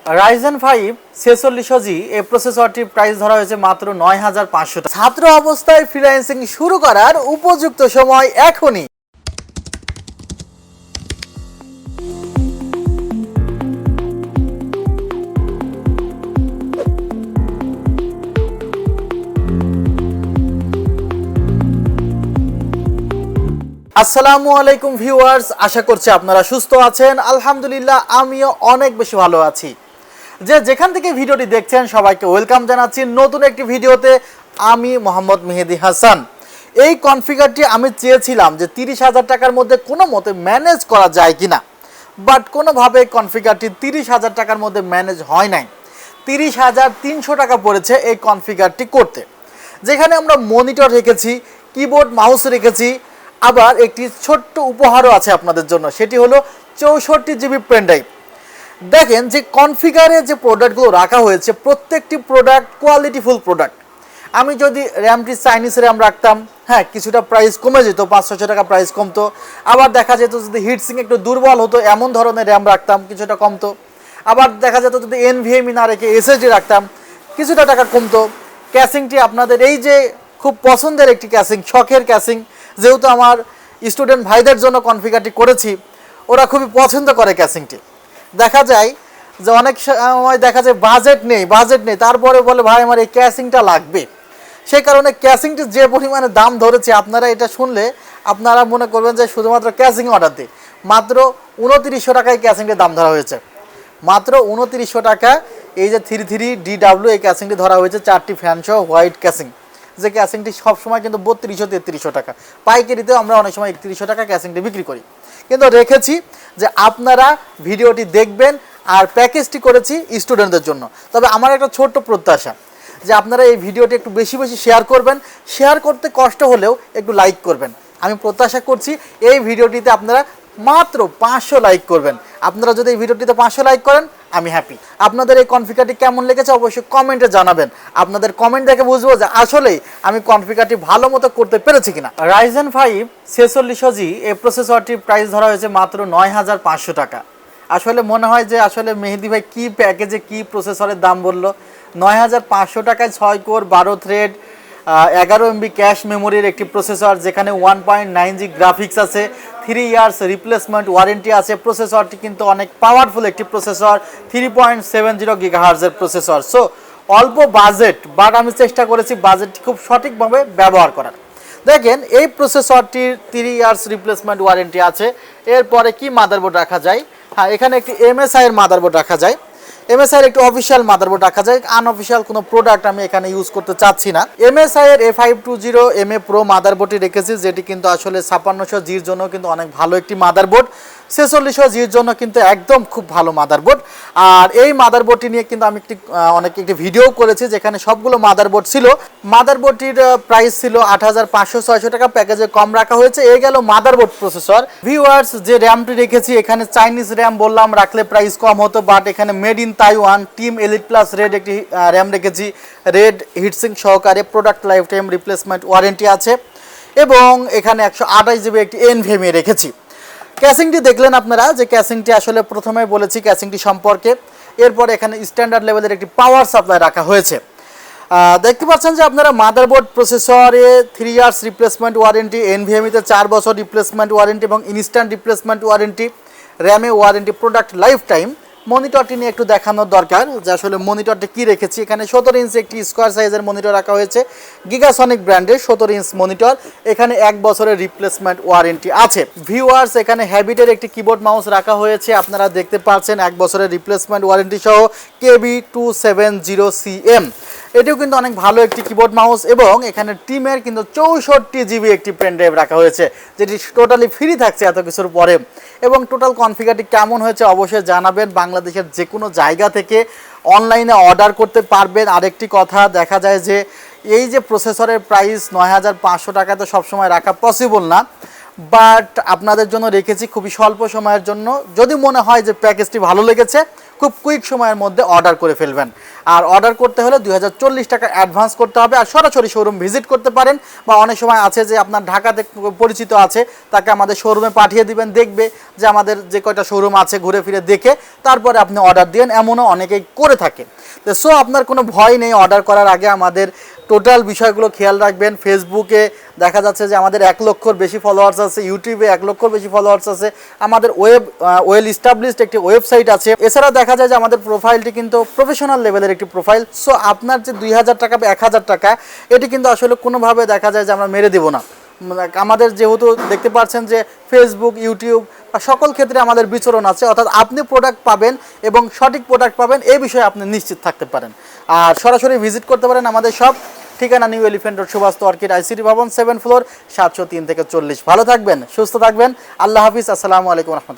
Ryzen 5 4600G এই প্রসেসরটির price ধরা হয়েছে মাত্র ৯৫০০ টাকা। ছাত্র অবস্থায় ফ্রিল্যান্সিং শুরু করার উপযুক্ত সময় এখনই। আসসালামু আলাইকুম ভিউয়ার্স, আশা করছি আপনারা সুস্থ আছেন। আলহামদুলিল্লাহ আমিও অনেক বেশি ভালো আছি। যেখান থেকে ভিডিওটি দেখছেন সবাইকে ওয়েলকাম জানাচ্ছি নতুন একটি ভিডিওতে। আমি মোহাম্মদ মেহেদি হাসান। এই কনফিগারটি আমি চেয়েছিলাম যে ৩০,০০০ টাকার মধ্যে কোনো মতে ম্যানেজ করা যায় কিনা, বাট কোনোভাবে কনফিগারটি ৩০,০০০ টাকার মধ্যে ম্যানেজ হয় নাই। ৩০,৩০০ টাকা পড়েছে এই কনফিগারটি করতে, যেখানে আমরা মনিটর রেখেছি, কিবোর্ড মাউস রেখেছি, আবার একটি ছোট্ট উপহারও আছে আপনাদের জন্য, সেটি হলো ৬৪GB পেন ড্রাইভ। দেখেন যে কনফিগারে যে প্রোডাক্টগুলো রাখা হয়েছে প্রত্যেকটি প্রোডাক্ট কোয়ালিটিফুল প্রোডাক্ট। আমি যদি র্যামটি চাইনিজ র্যাম রাখতাম, হ্যাঁ কিছুটা প্রাইস কমে যেত, ৫০০ টাকা প্রাইস কমতো। আবার দেখা যেত যদি হিটসিং একটু দুর্বল হতো এমন ধরনের র্যাম রাখতাম কিছুটা কমতো। আবার দেখা যেত যদি NVMe না রেখে SSD রাখতাম কিছুটা টাকা কমতো। ক্যাসিংটি আপনাদের এই যে খুব পছন্দের একটি ক্যাসিং, শখের ক্যাসিং, যেহেতু আমার স্টুডেন্ট ভাইদের জন্য কনফিগারটি করেছি, ওরা খুবই পছন্দ করে ক্যাসিংটি। দেখা যায় যে অনেক সময় দেখা যায় বাজেট নেই, তারপরে বলে ভাই আমার এই ক্যাসিংটা লাগবে। সেই কারণে ক্যাসিংটি যে পরিমাণে দাম ধরেছে আপনারা এটা শুনলে আপনারা মনে করবেন যে শুধুমাত্র ক্যাসিং অর্ডার দিই। মাত্র ২৯০০ টাকায় ক্যাসিংটির দাম ধরা হয়েছে, মাত্র ২৯০০ টাকা। এই যে 33DW এই ক্যাসিংটি ধরা হয়েছে, 4টি ফ্যান সহ হোয়াইট ক্যাসিং। যে ক্যাসিংটি সবসময় কিন্তু ৩২০০-৩৩০০ টাকা, পাইকারিতেও আমরা অনেক সময় ৩১০০ টাকা ক্যাসিংটি বিক্রি করি। কিন্তু রেখেছি যে আপনারা ভিডিওটি দেখবেন, আর প্যাকেজটি করেছি স্টুডেন্টদের জন্য। তবে আমার একটা ছোট্ট প্রত্যাশা যে আপনারা এই ভিডিওটি একটু বেশি বেশি শেয়ার করবেন, শেয়ার করতে কষ্ট হলেও একটু লাইক করবেন। আমি প্রত্যাশা করছি এই ভিডিওটিতে আপনারা মাত্র ৫০০ লাইক করবেন। আপনারা যদি এই ভিডিওটিতে ৫০০ লাইক করেন আমি হ্যাপি। আপনাদের এই কনফিগারটি কেমন লেগেছে অবশ্যই কমেন্টে জানাবেন। আপনাদের কমেন্ট দেখে বুঝবো যে আসলেই আমি কনফিগারটি ভালো মতো করতে পেরেছি কিনা। রাইজেন 5 4600G এই প্রসেসরটির প্রাইস ধরা হয়েছে মাত্র ৯৫০০ টাকা। আসলে মনে হয় যে আসলে মেহেদি ভাই কী প্যাকেজে কী প্রসেসরের দাম বললো। ৯৫০০ টাকায় ৬ কোর 12 থ্রেড 11 MB ক্যাশ মেমোরির একটি প্রসেসর, যেখানে 1.9G গ্রাফিক্স আছে, 3 ইয়ার্স রিপ্লেসমেন্ট ওয়ারেন্টি আছে। প্রসেসরটি কিন্তু অনেক পাওয়ারফুল একটি প্রসেসর, 3.70 GHz প্রসেসর। সো অল্প বাজেট, বাট আমি চেষ্টা করেছি বাজেটটি খুব সঠিকভাবে ব্যবহার করার। দেখেন এই প্রসেসরটির 3 ইয়ার্স রিপ্লেসমেন্ট ওয়ারেন্টি আছে। এরপরে কি মাদারবোর্ড রাখা যায়? হ্যাঁ, এখানে একটি MSI এর মাদারবোর্ড রাখা যায়। MSI এর একটি অফিসিয়াল মাদারবোর্ড রাখা যায়, আনঅফিসিয়াল কোনো প্রোডাক্ট আমি এখানে ইউজ করতে চাচ্ছি না। MSI এর A520MA Pro মাদারবোর্ডটি রেখেছি, যেটি কিন্তু আসলে 5600G'র জন্য কিন্তু অনেক ভালো একটি মাদারবোর্ড, 4600G'র জন্য কিন্তু একদম খুব ভালো মাদারবোর্ড। আর এই মাদারবোর্ডটি নিয়ে কিন্তু আমি একটি ভিডিও করেছি, যেখানে সবগুলো মাদারবোর্ড ছিল। মাদারবোর্ডটির প্রাইস ছিল ৮৫০০-৬০০ টাকা, প্যাকেজে কম রাখা হয়েছে। এই গেল মাদারবোর্ড প্রসেসর। ভিউয়ার্স, যে র্যামটি রেখেছি এখানে চাইনিজ র্যাম বললাম, রাখলে প্রাইস কম হতো, বাট এখানে made in Taiwan team elite plus red একটি র্যাম রেখেছি। রেড হিটসিং সহকারে, product life time replacement warranty আছে, এবং এখানে 128GB একটি NVMe রেখেছি। ক্যাসিংটি দেখলেন আপনারা, যে ক্যাসিংটি আসলে প্রথমে বলেছি ক্যাসিংটি সম্পর্কে। এরপর এখানে স্ট্যান্ডার্ড লেভেলের একটি পাওয়ার সাপ্লাই রাখা হয়েছে। দেখতে পাচ্ছেন যে আপনারা মাদারবোর্ড প্রসেসরে 3 ইয়ার্স রিপ্লেসমেন্ট ওয়ারেন্টি, NVMe-তে 4 বছর রিপ্লেসমেন্ট ওয়ারেন্টি এবং ইনস্ট্যান্ট রিপ্লেসমেন্ট ওয়ারেন্টি, র্যামে ওয়ারেন্টি, প্রোডাক্ট লাইফ টাইম। মনিটরটি নিয়ে একটু দেখানোর দরকার যে আসলে মনিটরটি কী রেখেছি। এখানে 17 ইঞ্চি একটি স্কোয়ার সাইজের মনিটর রাখা হয়েছে, গিগাসনিক ব্র্যান্ডের 17 ইঞ্চ মনিটর। এখানে 1 বছরের রিপ্লেসমেন্ট ওয়ারেন্টি আছে। ভিউয়ার্স, এখানে হ্যাবিটের একটি কিবোর্ড মাউস রাখা হয়েছে, আপনারা দেখতে পাচ্ছেন 1 বছরের রিপ্লেসমেন্ট ওয়ারেন্টি সহ, KB270CM। এটিও কিন্তু অনেক ভালো একটি কিবোর্ড মাউস, এবং এখানে টিমের কিন্তু 64GB একটি পেন ড্রাইভ রাখা হয়েছে, যেটি টোটালি ফ্রি থাকছে এত কিছুর পরে। এবং টোটাল কনফিগারটি কেমন হয়েছে অবশ্যই জানাবেন। বাংলাদেশের যে কোনো জায়গা থেকে অনলাইনে অর্ডার করতে পারবেন। আরেকটি কথা, দেখা যায় যে এই যে প্রসেসরের প্রাইস ৯৫০০ টাকা তো সবসময় রাখা পসিবল না, বাট আপনাদের জন্য রেখেছি খুবই স্বল্প সময়ের জন্য। যদি মনে হয় যে প্যাকেজটি ভালো লেগেছে, খুব কুইক সময়ের মধ্যে অর্ডার করে ফেলবেন। আর অর্ডার করতে হলে 2040 টাকা অ্যাডভান্স করতে হবে। আর সরাসরি শোরুম ভিজিট করতে পারেন, বা অনেক সময় আছে যে আপনার ঢাকাতে পরিচিত আছে, তাকে আমাদের শোরুমে পাঠিয়ে দিবেন, দেখবে যে আমাদের যে কয়টা শোরুম আছে ঘুরে ফিরে দেখে তারপরে আপনি অর্ডার দিন, এমনও অনেকেই করে থাকে। সো আপনার কোনো ভয় নেই অর্ডার করার আগে। আমাদের টোটাল বিষয়গুলো খেয়াল রাখবেন। ফেসবুকে দেখা যাচ্ছে যে আমাদের 1 লক্ষর বেশি ফলোয়ার্স আছে, ইউটিউবে 1 লক্ষর বেশি ফলোয়ার্স আছে, আমাদের ওয়েল এস্টাবলিশড একটি ওয়েবসাইট আছে। এছাড়াও দেখা যায় যে আমাদের প্রোফাইলটি কিন্তু প্রফেশনাল লেভেলের একটি প্রোফাইল। সো আপনার যে 2000 টাকা বা 1000 টাকা, এটি কিন্তু আসলে কোনোভাবে দেখা যায় যে আমরা মেরে দেবো না। আমাদের যেহেতু দেখতে পাচ্ছেন যে ফেসবুক, ইউটিউব সকল ক্ষেত্রে আমাদের বিচরণ আছে, অর্থাৎ আপনি প্রোডাক্ট পাবেন এবং সঠিক প্রোডাক্ট পাবেন এই বিষয়ে আপনি নিশ্চিত থাকতে পারেন। আর সরাসরি ভিজিট করতে পারেন আমাদের সব ঠিকানা new elephant road, Suvastu orchid, ICT ভবন, 7 ফ্লোর, 703 থেকে 40। ভালো থাকবেন, সুস্থ থাকবেন, আল্লাহ হাফিজ, আসসালামু আলাইকুম রহমতুল্লাহ।